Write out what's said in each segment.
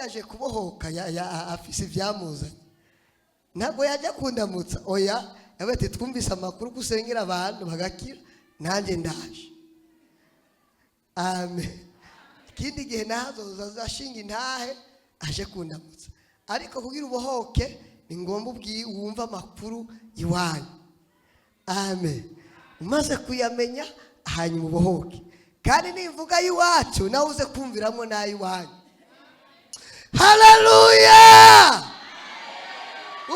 yaje kubohoka afise ivyamuzanye ntabwo yajya kundamutsa oya yabete twumvise amakuru kusengera abantu bagakira nanjye ndaje amen kindi gihe nazo zashinga intahe aje kundamutsa ariko kugira ubohoke ni ngomba wumva amakuru iwanyu amen umaze kuyamenya hanyuma ubohoke kandi nivuga yiwacu nawe uze kumviramo nayi wanyu haleluya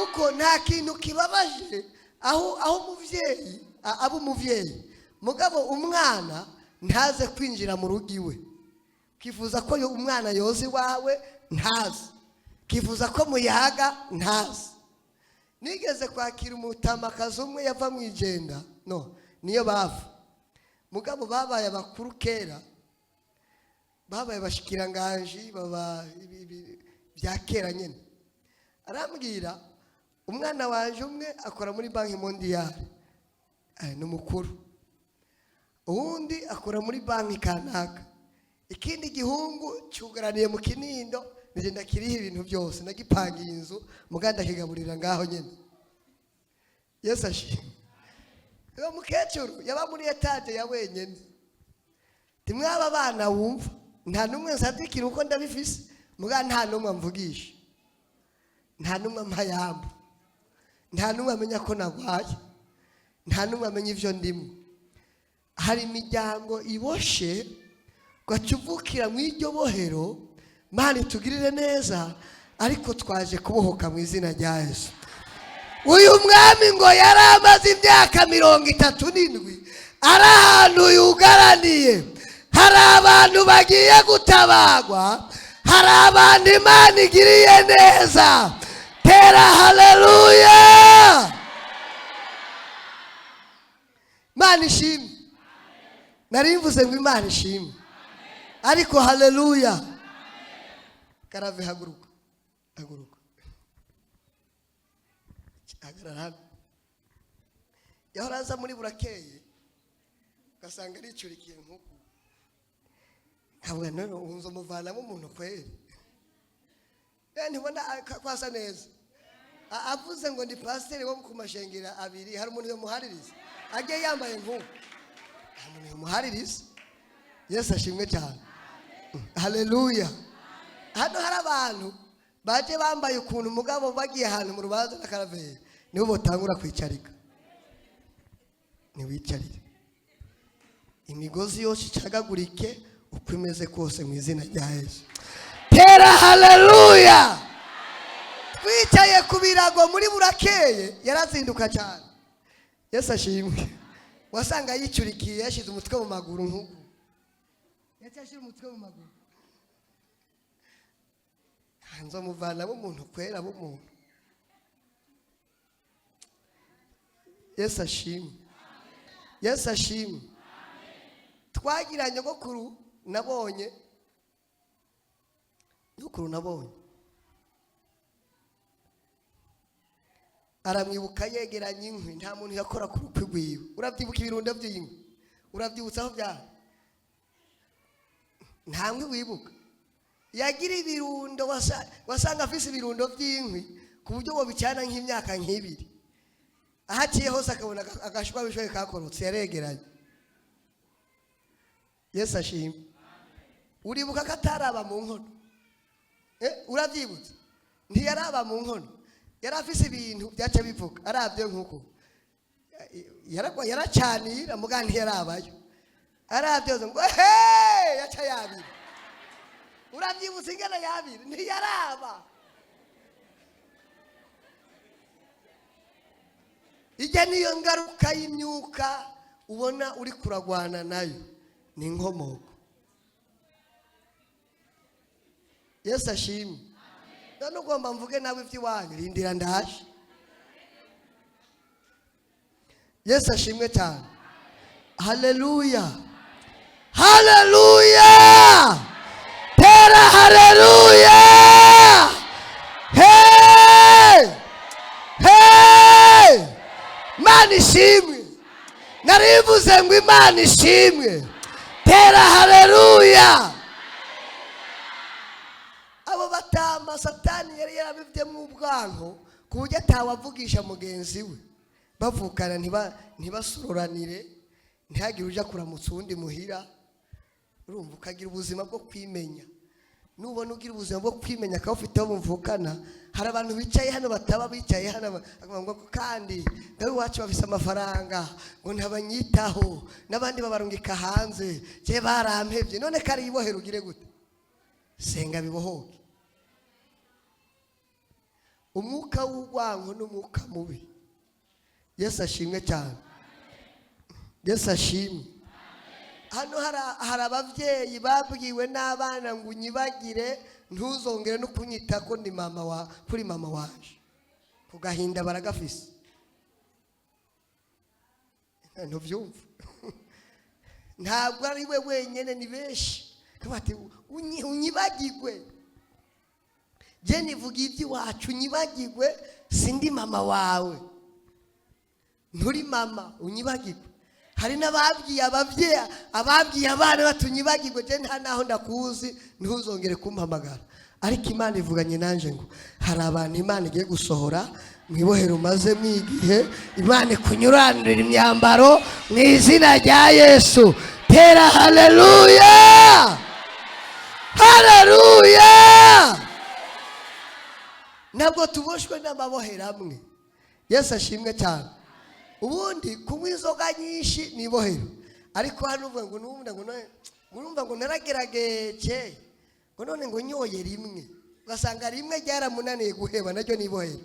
uko nta kintu kibabaje aho umuvyeyi abo umuvyeyi mugabo umwana ntaze kwinjira mu rugo iwe kifuza ko umwana yozi wawe ntazi kifuza ko muyaga ntazi nigeze kwakira umutamakazi umwe yava mu igenda no niyo bava mugabo babaye abakuru kera babaye bashikiranganje baba bya kera nyene arambwira umwana wanje umwe akora muri banki mondiale n'umukuru uwundi akora muri banki kanaka ikindi gihungu cyugaraniye mu Kinindo nije ndakiriho ibintu byose nagipangiye inzu muganda kigaburira ngaho nyene Yesu ashimwe uwo mukecuru yaba muri etage ya wenyene timwaba bana wumva nta numwe nsadikira uko ndabifise muga nta numwe mvugisha nta numwe mpayamba nta numwe amenya ko nagwaye nta numwe amenya ivyo ndimo hari imiryango iboshe gwacuvukira mu iryo bohero mani tugirire neza ariko twaje kubohoka mu izina rya Yesu uyu mwami ngo yaramaze imyaka 37 ari ahantu yugaraniye hari abantu bagiye gutabagwa hari abantu Imana igiriye neza tera haleluya Imana ishimwe narimvuze ngo Imana ishimwe ariko haleluya karave haguruka agarara yahoraza muri burakeye gasanga ricurikiye nkuko kabwa none unzo muvanamo umuntu kweri ntibona kwasa neza avuze ngo ndi pasiteri wo kumashengera abiri hari umuntu yo muhaririza agiye yambaye nkuko umuntu yo muhaririza Yesu ashimwe cyane haleluya hano hari abantu baje bambaye ukuntu mugabo bagiye ahantu mu rubanza na karaveri nibo botangura kwicarika ni wicarire imigozi yose icagagurike uko imeze kose mu izina rya Yesu tera haleluya twicaye ku birago muri burakeye yarazinduka cyane Yesu ashimwe wasanga yicurikiye yashize umutwe mu maguru nkuko yacashira umutwe mu maguru hanzo muvana umuntu kwera umuntu Yesu ashimwe Yesu ashimwe twagira nyogokuru nabonye aramwibuka yegeranye inkwi nta muntu yakora ku rupfu rwiwe urabyibuka ibirundo by'inkwi urabyibutsa aho bya ntamwe wibuka yagira ibirundo wasanga afise ibirundo by'inkwi ku buryo bo bicana nk'imyaka nk'ibiri ahaciye hose akabona agashwa bishoye kakorotse yaregeranye Yesu ashimwe uribuka ko ataraba mu nkono urabyibutsa ntiyaraba mu nkono yari afise ibintu byaca bivuga arabyo nkuko yaracanira muga ntiyarabayo arabyo ngo yaca yabira urabyibutsa ingana yabira ntiyaraba ijya niyo ngaruka y'imyuka ubona uri kuragwana nayo ni inkomoko Yesu ashimwe none ugomba mvuge nawe iby'iwanyu rindira ndaje Yesu ashimwe cyane haleluya haleluya tera haleluya Imana ishimwe narivuze ngo Imana ishimwe tera haleluya abo abo batama satani yari yarabivyemo ubwanko ku buryo atawavugisha mugenzi we, bavukana ntibasururanire, ntihagire uja kuramutsa uwundi muhira. Urumva ukagira ubuzima bwo kwimenya. Nubona ugira ubuzima bwo kwimenya ka ufite abo mvukana, hari abantu bicaye hano bataba bicaye hano ngo kandi dawe wacu bafise amafaranga ngo ntabanyitaho, nabandi babarungika hanze, je barampevye, none kari ibohero ugire gute? Senga bibohoke. Umwuka w'urwango n'umwuka mubi. Yesu ashimwe cyane. Yesu ashimwe. Hano hari abavyeyi babwiwe n'abana ngo unyibagire, ntuzongere no kunyita ko ndi mama kuri mama waje. Kugahinda baragafise. Ntuvyumva. Ntabwo ari we wenyene, ni benshi. Kabati unyibagirwe. Je nivuga iby'iwacu, unyibagirwe, sindi mama wawe. Nturi mama, unyibagirwe. Hari n'ababwiye ababwiye abana batunyibagirwe, je nta naho ndakuzi, ntuzongere kumpamagara. Ariko Imana ivuganye nanje ngo hari abantu Imana igiye gusohora mwibohero maze mwigihe, Imana ikunyuranira imyambaro mu izina rya Yesu. Tera haleluya, haleluya. Ntabwo tuboshwe n'amabohero amwe. Yesu ashimwe cyane. Ubundi kunywa inzoga nyinshi ni bohero, ariko hano uvuga ngo numva ngo naragerageje ngo none ngo nyoye rimwe, ugasanga rimwe ryaramunaniye guheba, naryo ni bohero.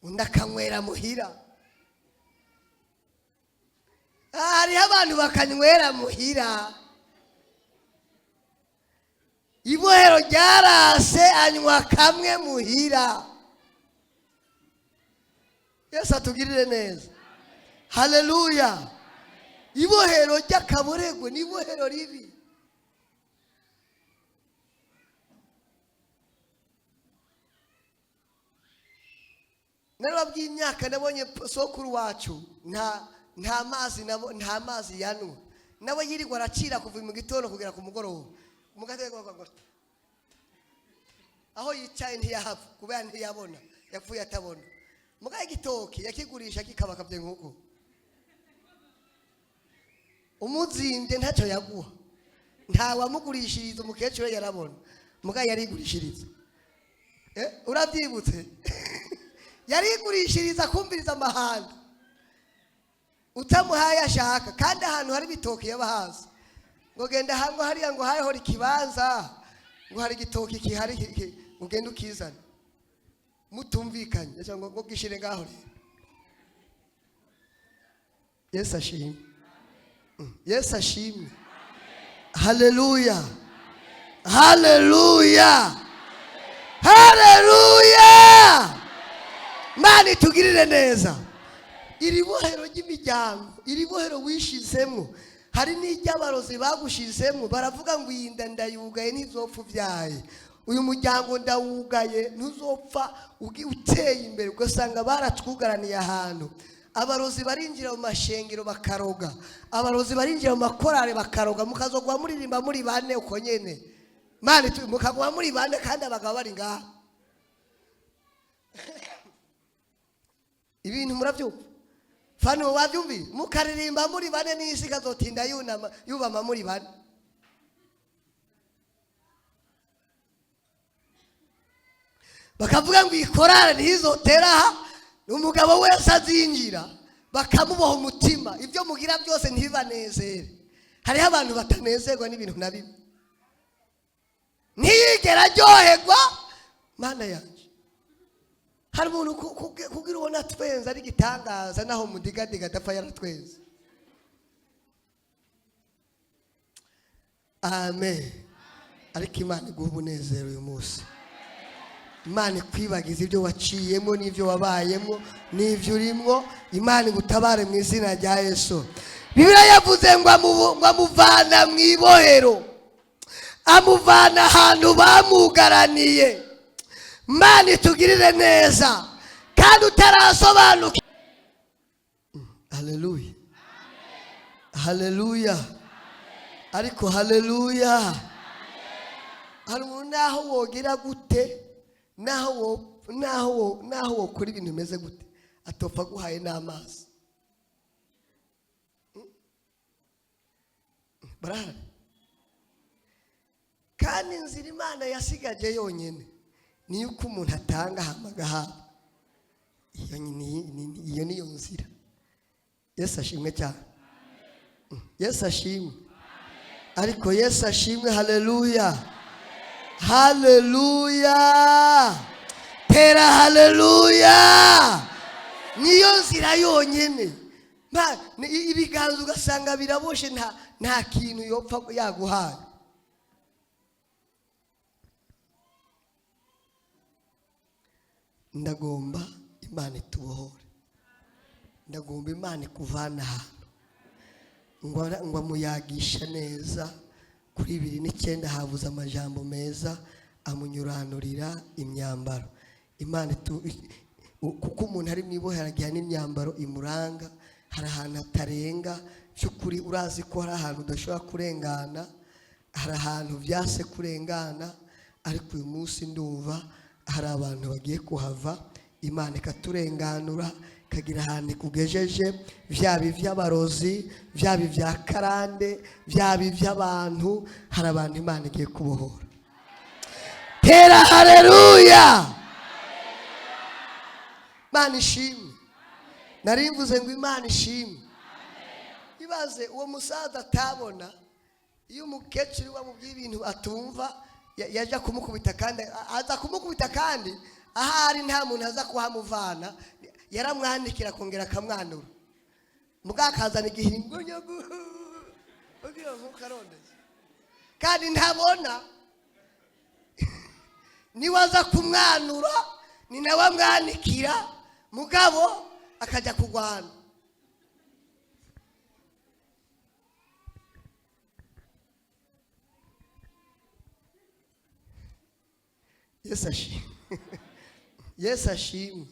Undakanywera muhira. Hariho abantu bakanywera muhira, ibohero ryarase anywa kamwe muhira. Yesu atugirire neza. Haleluya. Ibohero ry'akaboregwe ni ibohero ribi. Narababwiye imyaka nabonye sokuru wacu nta mazi yanwa. Nawe yirirwa aracira kuva mu gitondo kugera ku mugoroba. Aho yicaye ntiyahava kubera ntiyabona, yapfuye atabona. Mugaye igitoki yakigurisha kikabakabye nkuko. Umuzinde ntacyo yaguha. Nta wamugurishiriza, umukecuru yarabona. Mugaye yarigurishiriza. Urabyibutse? Yarigurishiriza kumviriza amahanga. Utamuhaye ashaka kandi ahantu hari bitoki yabahaza. Ngo genda hango hariya ngo hayeho ikibanza, ngo hari igitoki kihari ugenda ukizana. Mutumvikanye cyangwa ngo gishire ngaho. Yesu ashimwe. Yesu ashimwe. Haleluya. Haleluya. Haleluya. Mani tugirire neza. Iri bohero ry'imiryango, iri bohero wishizemo, hari n'ijyabarozi bagushizemo, baravuga ngo yinda ndayugaye ntizopfu vyaye. Uyu muryango ndawugaye ntuzopfa uteye imbere. Ugasanga baratwugaraniye ahantu. Abarozi barinjira mu mashengero bakaroga, abarozi barinjira mu makorare bakaroga, mukazogwa muririmba muri bane uko nyene. Mani mukagwa muri bane kandi abagabo bari ngaha. Ibintu muravyumva? Fano wavyumvi? Mukaririmba muri bane n'isi kazotinda yubama muri bane. Bakavuga ngo ikorara ntizotera, umugabo wese azinjira bakamuboha umutima, ibyo mugira byose ntibibanezere. Hariho abantu batanezerwa n'ibintu na bimwe, ntiyigera ryoherwa. Mana yanje, hari umuntu kugira ubona twenza ari gitangaza, naho mudigadiga adapfa yaratwenze. Amen. Ariko Imana iguha umunezero uyu munsi. Imana ikwibagiza ibyo waciyemo n'ibyo wabayemo n'ibyo urimo. Imana igutabare mu izina rya Yesu. Bibiliya yavuze ngo amuvana mu ibohero, amuvana ahantu bamugaraniye. Imana itugirire neza kandi utarasobanuka. Haleluya. Haleluya. Ariko haleluya. hari umuntu naho wogira gute, naho wokora ibintu bimeze gute, atopfa guhaye n'amazi. Barahari. Kandi inzira Imana yasigaje yonyine ni uko umuntu atanga hamagaha. Iyo niyo nzira. Yesu ashimwe cyane. Yesu ashimwe. Ariko Yesu ashimwe. Haleluya. Haleluya. Tera haleluya. Niyo nzira yonyine. Ibiganza ugasanga biraboshe nta kintu yopfa yaguhaye. Ndagomba Imana itubohore. Ndagomba Imana ikuvana ahantu ngo amuyagisha neza. Kuri 29 havuze amajambo meza amunyuranurira imyambaro. Imana kuko umuntu ari mwibohera agiye n'imyambaro imuranga. Hari ahantu atarenga cyukuri, urazi ko hari ahantu udashobora kurengana, hari ahantu byase kurengana. Ariko uyu munsi ndumva hari abantu bagiye kuhava, Imana ikaturenganura kagira ahantu kugejeje, byaba iby'abarozi, byaba ibya karande, byaba iby'abantu. Hari abantu Imana igiye kubohora. Tera haleluya. Imana ishimwe. Narimvuze ngo Imana ishimwe. Ibaze uwo musaza atabona, iyo umukecuru wamubwiye ibintu atumva, yaje kumukubita kandi aza kumukubita kandi ahari nta muntu aza kuhamuvana, yaramwandikira kongera akamwanura. Mugakazana igihingo nyagu ugiye mukarondeze kandi ntabona. Niwaza kumwanura ni nawe amwandikira, mugabo akajya kugwana. Yesu ashimwe. Yesu ashimwe.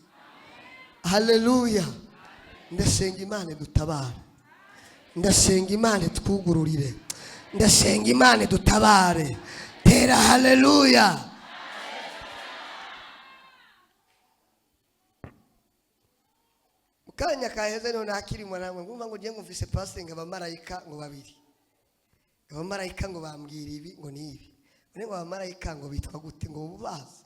Haleluya. Ndasenga Imana dutabare. Ndasenga Imana twugururire. Ndasenga Imana dutabare. Tera haleluya. Mukanya kaheze no nakiri mwanamwe ngumva ngo ngiye ngumvise pastor abamarayika ngo babiri. Abamarayika ngo bambwira ibi ngo ni ibi. Ngo abamarayika ngo bitwa gute ngo bubaze.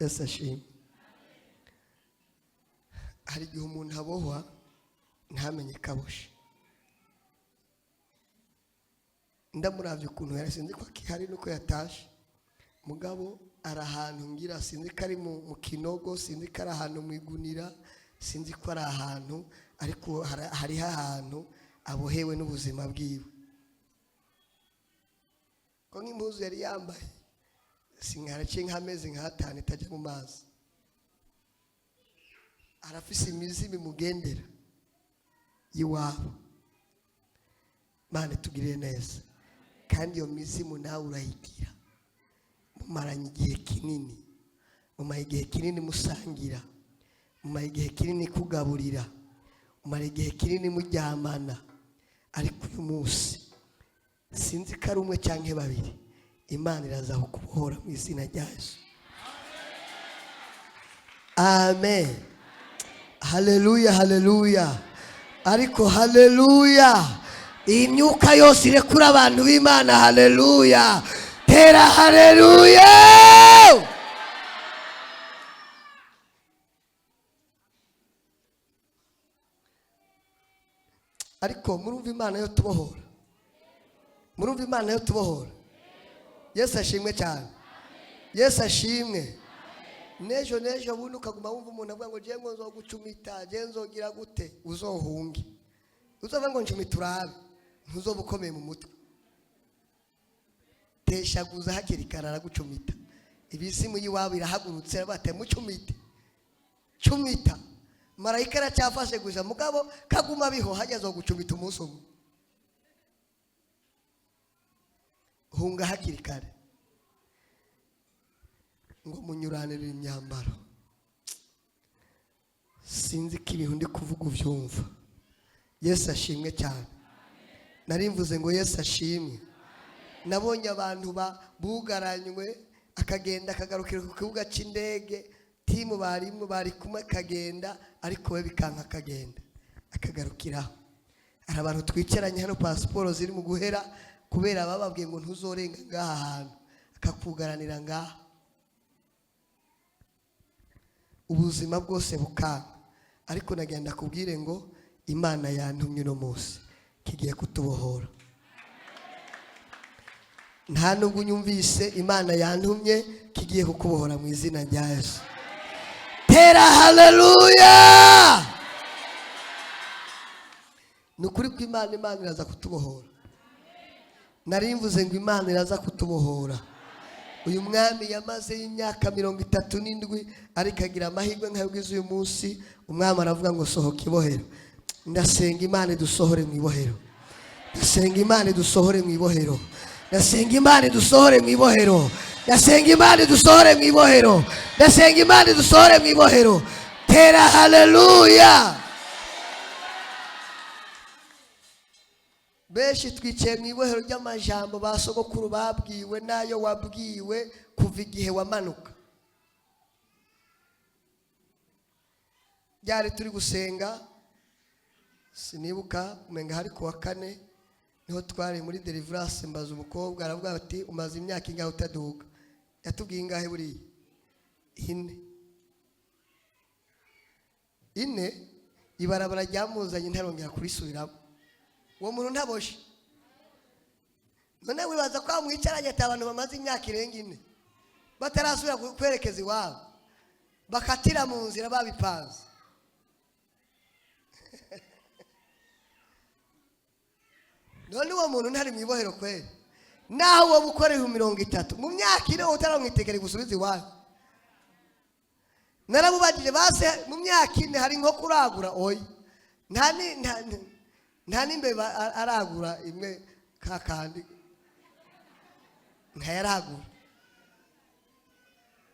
Yesu ashimwe. Hari igihe umuntu abohwa ntamenye kaboshe. Ndamuravye ukuntu yarasinzi ko kihari nuko yatashe. Mugabo ari ahantu ngira sinzi ko ari mu kinogo, sinzi ko ari ahantu mwigunira, sinzi ko ari ahantu, ariko hari ahantu abohewe n'ubuzima bwiwe. Ko nk'impuzu yari yambaye singarace nk'amezi nk'atanu itajya mu mazi. Arafise imizimu imugendera yiwabo. Mana tugirire neza. Kandi iyo mizimu nawe urayigira. Mumaranye igihe kinini. Mumaye igihe kinini musangira. Mumaye igihe kinini kugaburira. Mumaye igihe kinini muryamana. Ariko uyu munsi sinzi ko ari umwe cyangwa babiri, Imana iraza kukubohora mu izina rya Yesu. Amen. Haleluya, haleluya. Ariko haleluya. Imyuka yose irekura abantu b'Imana. Haleluya. Tera haleluya. Ariko murumva Imana yo tubohora. Murumva Imana yo tubohora. Yesu ashimwe cyane. Yesu ashimwe. Nejo buno ukaguma wumva umuntu avuga ngo je ngo nzogucumita, je nzogira gute, uzohunge. Uzova ngo ncumita ntuzobukomeye mu mutwe. Teshaguza hakiri karara gucumita. Ibisimu yiwabo irahagurutse bate mucumite. Cumita. Marayika aracyafashe guza mugabo kaguma biho hajya zo gucumita umunsi umwe. Hunga hakiri kare. Ngo munyuranire imyambaro. sinzi ko ibintu ndi kuvuga ubyumva. Yesu ashimwe cyane. Nari mvuze ngo Yesu ashimwe. Nabonye abantu bugaranywe akagenda akagarukira ku kibuga cy'indege, timu barimo bari kumwe akagenda, ariko we bikanka akagenda akagarukiraho. Hari abantu twicaranye hano pasiporo ziri mu guhera kubera bababwiye ngo ntuzorenga ngaha hantu, akakugaranira ngaha. Ubuzima bwose bukanga, ariko nagenda kubwire ngo Imana yantumye uno munsi kigiye kutubohora. Nta nubwo unyumvise, Imana yantumye kigiye kukubohora mu izina rya Yesu. Tera haleluya. Nukuri ko Imana iraza kutubohora. Nari mvuze ngo Imana iraza kutubohora. Uyu mwami yamaze imyaka 37 ariko agira amahirwe nk'ayugize uyu munsi. Umwami aravuga ngo sohoka ibohero. Ndasenga Imana dusohore mu ibohero. Ndasenga Imana dusohore mu ibohero. Ndasenga Imana dusohore mu ibohero. Ndasenga Imana dusohore mu ibohero. Ndasenga Imana dusohore mu ibohero. Tera haleluya. Beshi twicaye mu ibohero ry'amajambo basogokuru babwiwe nayo wabwiwe kuva igihe wamanuka. Byari turi gusenga, sinibuka umenga hari kuwa 4 niho twari muri deliverance. Mbaza umukobwa aravuga ati umaze imyaka ingahe utaduga? Yatubwiye ingahe buri? 4 ibarabara ryamuzanye ntarongera kurisubiramo. Uwo muntu ntaboshe. None wibaza ko amwicaranye abantu bamaze imyaka irenga 4 batarasubira kwerekeza iwabo, bakatira mu nzira babipanze. None uwo muntu ntari mu ibohero kweli? Naho wo bukoreho 30 mu myaka ine utaramwitegere gusubiza iwabo. Narabubagije base mu myaka ine hari nko kuragura oyi. Nta nimbe aragura imwe kakandi. Ntayaragura.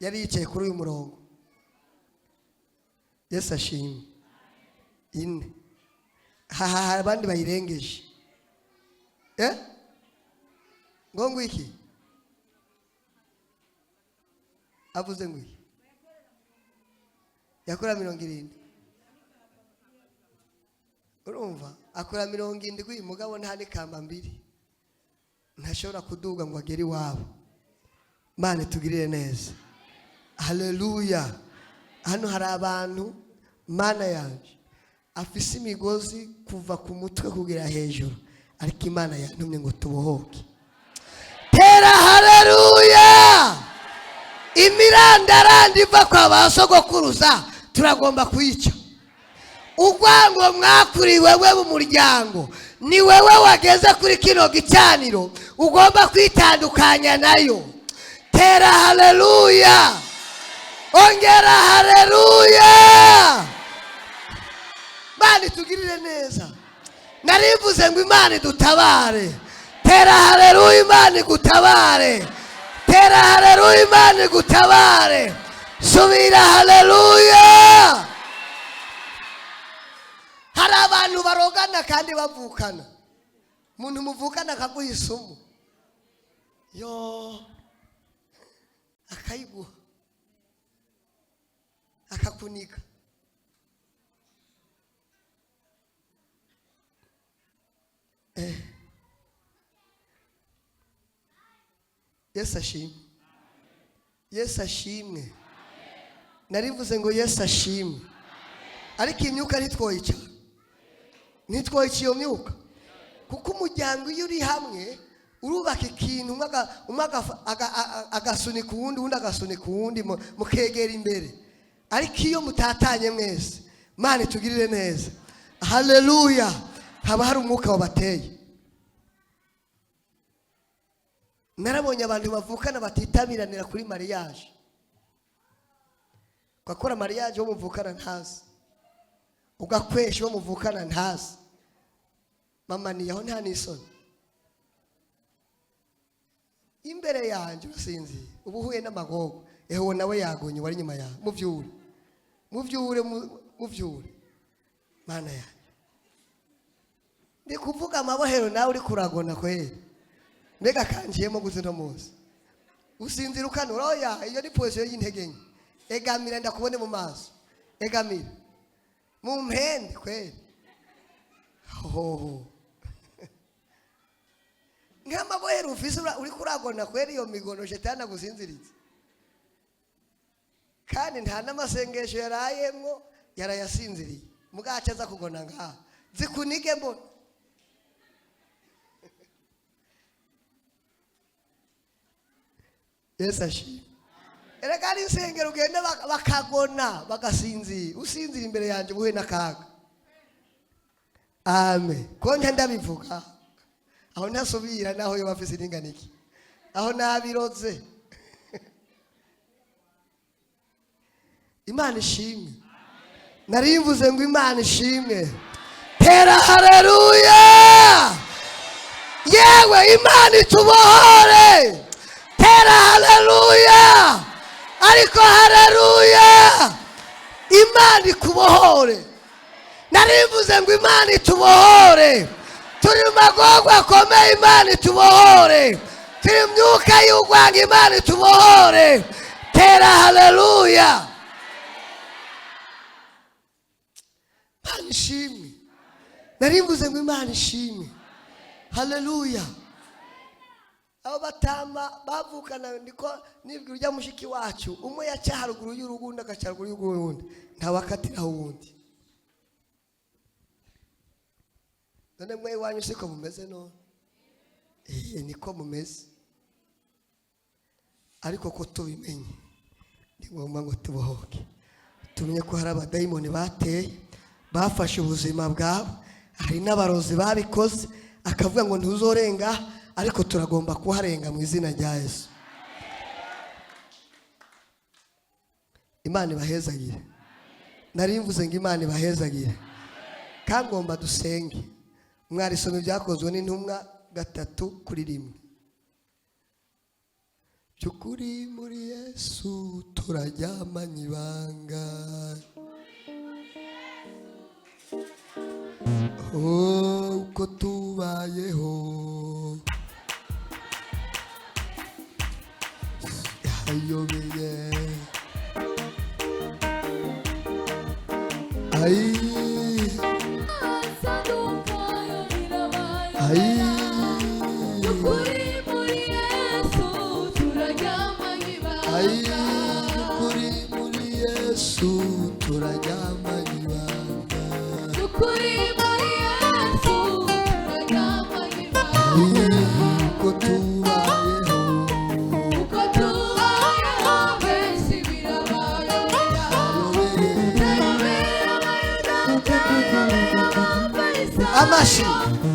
Yari yicaye kuri uyu murongo. Yesu ashimwe. Ine. Haha abandi bayirengeje. Ngo iki? Avuze ngo iki? Yakora 70. Urumva? Akora 70 mugabo nta nikamba 2. Ntashobora kuduga ngo agere iwabo. Mane tugirire neza. Haleluya. Hano hari abantu Mana yanje afise imigozi kuva ku mutwe kugera hejuru, ariko Imana yantumye ngo tubohoke. Tera haleluya. Imirandarandi iva kwa basogokuruza turagomba kuyica. Ugwango mwakuri wewe mu muryango, ni wewe wageze kuri kino gicaniro, ugomba kwitandukanya nayo. Tera haleluya. Ongera haleluya. Bani tugirire neza. Narivuze ngo Imana dutabare. Tera haleluya. Imana gutabare. Tera haleluya. Imana gutabare. Subira haleluya. Hari abantu barogana kandi bavukana. Muntu muvukana akaguha isumu, yo akayiguha akakunika. Yesu ashimwe. Yesu ashimwe. Narivuze ngo Yesu ashimwe. Ariko imyuka ntitwoyica. Ntitwoyica iyo myuka. Kuko umuryango iyo uri hamwe urubaka ikintu agasunika uwundi, uwundi agasunika uwundi, mukegera imbere. Ariko iyo mutatanye mwese, Mana tugirire neza. Haleluya. Haba hari umwuka wabateye. Narabonye abantu bavukana batitabiranira kuri mariage. Kwakora mariage wo muvukana ntazi, ugakwesha wo muvukana ntazi. Mama ni yaho nta nisoni. Imbere yanje usinzi ubuhuye n'amagogo, eho nawe yagonye wari nyuma yawe. Muvyure uvyure mana yanjye ndi kuvuga amabohero nawe uri kuragona kweli mbega kanjiyemo guze no munsi usinzira ukanura oya iyo ni position y'intege nke egamira ndakubone mu maso egamira mu mpende kweli ho nk'amabohero ufise uri kuragona kweli iyo migono shetani agusinziriza kandi nta n'amasengesho yarayemwo yarayasinziriye mugaca aza kugona ngaha zikunige mbona Yesu ashimwe erega ari insengero ugende bakagona bagasinzira usinzira imbere yanjye ubuhe n'akaga amen konje ndabivuga aho ntasubira naho yo bafise inganiki aho nabiroze Imana ishimwe narimvuze ngo Imana ishimwe tera haleluya yewe Imana itubohore tera haleluya ariko haleluya Imana ikubohore narimvuze ngo Imana itubohore turi mu magorwa akomeye Imana itubohore turi mu myuka y'urwanga Imana itubohore tera haleluya Imana ishimwe narimvuze ngo Imana ishimwe haleluya abo batama bavukana ndiko nibwira ujya mushiki wacu umwe yaca haruguru y'urugundi agaca haruguru y'urugundi ntawakatira uwundi none mwe wanyu siko mumeze none niko mumeze ariko ko tubimenye ni ngombwa ngo tubohoke tumenye ko hari abadayimoni bateye bafashe ubuzima bwabo hari n'abarozi babikoze akavuga ngo ntuzorenga ariko turagomba kuharenga mu izina rya Yesu Imana ibahezagire narimvuze ngo Imana ibahezagire kandi ngomba dusenge mwarisomye byakozwe n'intumwa 3:1 byukuri muri Yesu turaryamanye ibanga uko tubayeho ayobeye ukuri muri Yesu turaryamanye ibanga ukuri muri Yesu turaryamanye ibanga uko tubayeho benshi birabayobera amashi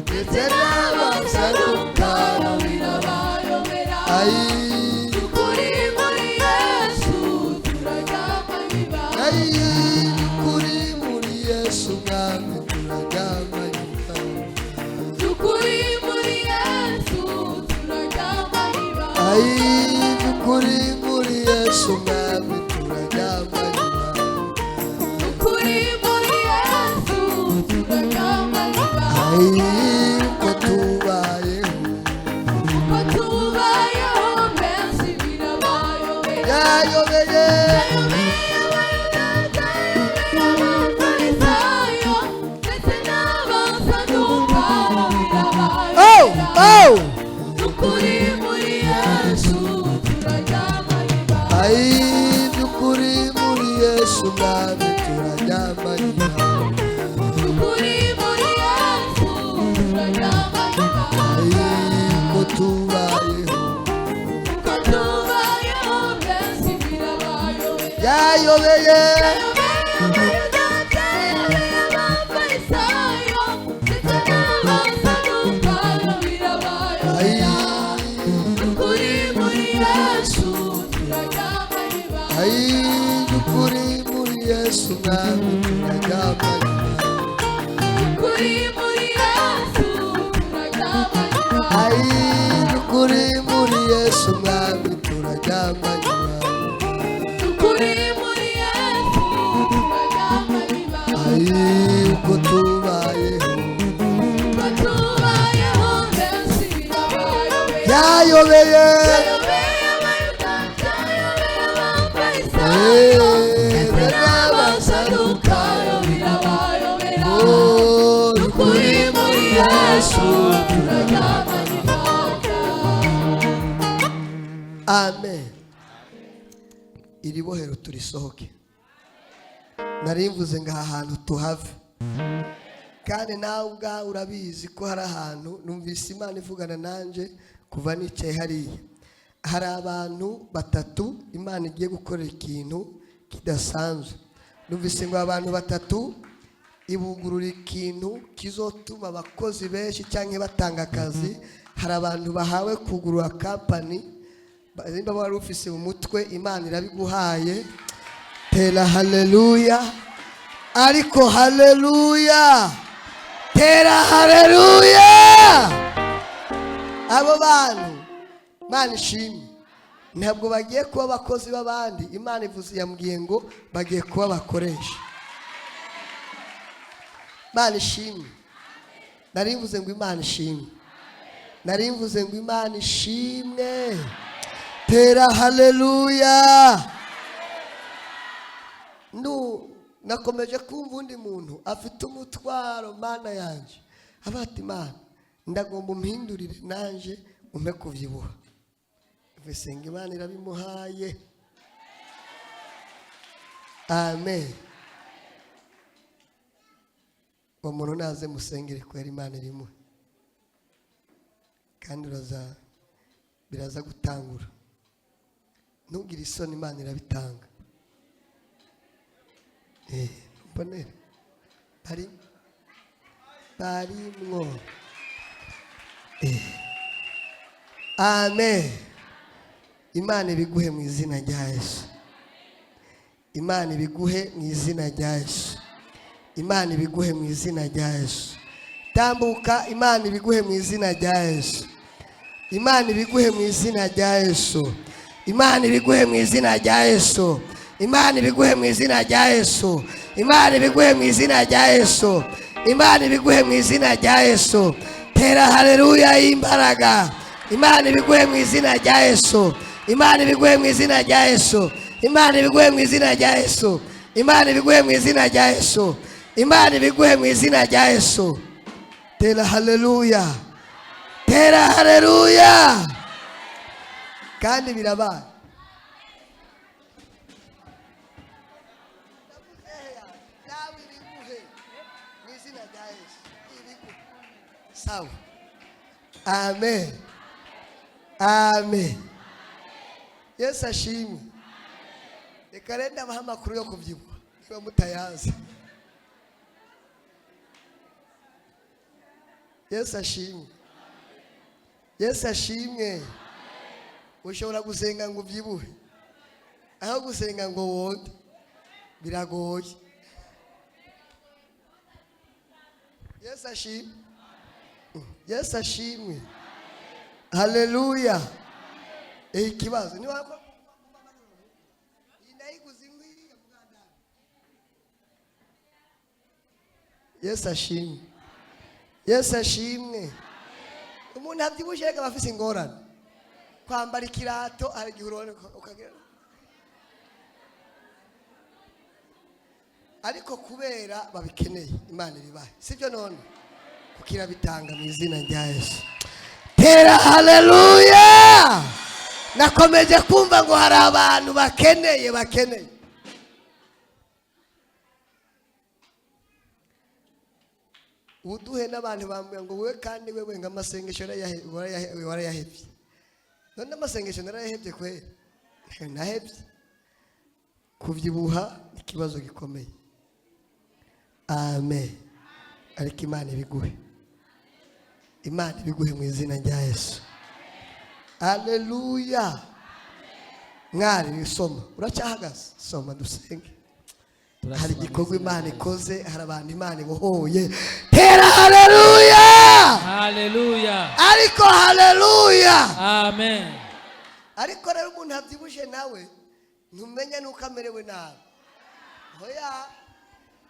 ndetse n'abasadukana birabayobera ukuri muri Yesu turaryamanye ibanga ukuri muri Yesu mwami turaryamanye ibanga ukuri muri Yesu turaryamanye ibanga ukuri muri Yesu mwami turaryamanye ibanga ukuri muri Yesu turaryamanye ibanga uko tubayeho benshi birabayobera yayobeye ukuri muri Yesu turaryamanye ibanga ukuri muri Yesu mwami turaryamanye ibanga ukuri muri Yesu turaryamanye ibanga uko tubayeho benshi birabayobera yayobeye ukuri muri Yesu mwami turaryamanye ukuri muri Yesu turaryamanye ukuri muri Yesu mwami turaryamanye ukuri muri Yesu turaryamanye byayobeye n'abasadukayo birabayobera ukuri muri Yesu turaryamanye. Amen. Iri bohero turisohoke. Narimvuze ngo aha hantu tuhave, kandi nawe ubwawe urabizi ko hari ahantu numvise Imana ivugana nanje kuva nicaye hariya. Hari abantu batatu Imana igiye gukorera ikintu kidasanzwe. Numvise ngo abantu batatu ibugurura ikintu kizotuma abakozi benshi cyangwa batanga akazi. Hari abantu bahawe kugurura company, nimba wari ufise mu mutwe Imana irabiguhaye. Tera haleluya. Ariko haleluya, tera haleluya. Abo bantu Imana ishimwe ntabwo bagiye kuba abakozi b'abandi. Imana ivuze yambwiye ngo bagiye kuba abakoresha. Imana ishimwe. Narimvuze ngo Imana ishimwe. Narimvuze ngo Imana ishimwe. Tera haleluya. Nakomeje kumva undi muntu afite umutwaro Mana yanje abati Imana ndagomba umpindurire nanje umpe kuvyibuha. Visenga Imana irabimuhaye. Amen. Umuntu naze musengere kwera Imana irimuhe, kandi biraza gutangura. Ntugire isoni, Imana irabitanga. Mbonere barimwo. Amen. Imana ibiguhe mu izina rya Yesu. Imana ibiguhe mu izina rya Yesu. Imana ibiguhe mu izina rya Yesu. Tambuka. Imana ibiguhe mu izina rya Yesu. Imana ibiguhe mu izina rya Yesu. Imana ibiguhe mu izina rya Yesu. Imana ibiguhe mu izina rya Yesu. Imana ibiguhe mu izina rya Yesu. Imana ibiguhe mu izina rya Yesu. Tera haleluya y'imbaraga. Imana ibiguhe mu izina rya Yesu. Imana ibiguhe mu izina rya Yesu. Imana ibiguhe mu izina rya Yesu. Imana ibiguhe mu izina rya Yesu. Imana ibiguhe mu izina rya Yesu. Tera haleluya. Tera haleluya. Kandi birabaye. Sawa. Amen. Amen. Yesu ashimwe. Reka renda abaha amakuru yo kubyibuha niba mutayazi. Yesu ashimwe. Yesu ashimwe. Ushobora gusenga ngo ubyibuhe, aho gusenga ngo wonde biragoye. Yesu ashimwe. Yesu ashimwe. Haleluya. Ikibazo ni wako inayiguze ingwi ya Buganda. Yesu ashimwe. Yesu ashimwe. Umuntu abyibushe reka bafise ingorane kwambara ikirato ari gihurone ukagira, ariko kubera babikeneye Imana iribahe, sibyo none kukira bitanga mu izina rya Yesu. Tera haleluya. Nakomeje kumva ngo hari abantu bakeneye uduhe n'abantu bambwira ngo wewe kandi wewe ngo amasengesho warayahebye. None amasengesho narayahebye kweli? Nahebye. Kuvyibuha ikibazo gikomeye. Amen. Ariko Imana ibiguhe. Imana ibiguhe mu izina rya Yesu. Haleluya. Mwari soma. Uracyahagaze? Soma dusenge. Hari igikorwa Imana ikoze, hari abantu Imana ibohoye. Tera haleluya. Haleluya. Ariko haleluya. Amen. Ariko rero umuntu abyibushe nawe ntumenya nuko amerewe nabi. Hoya.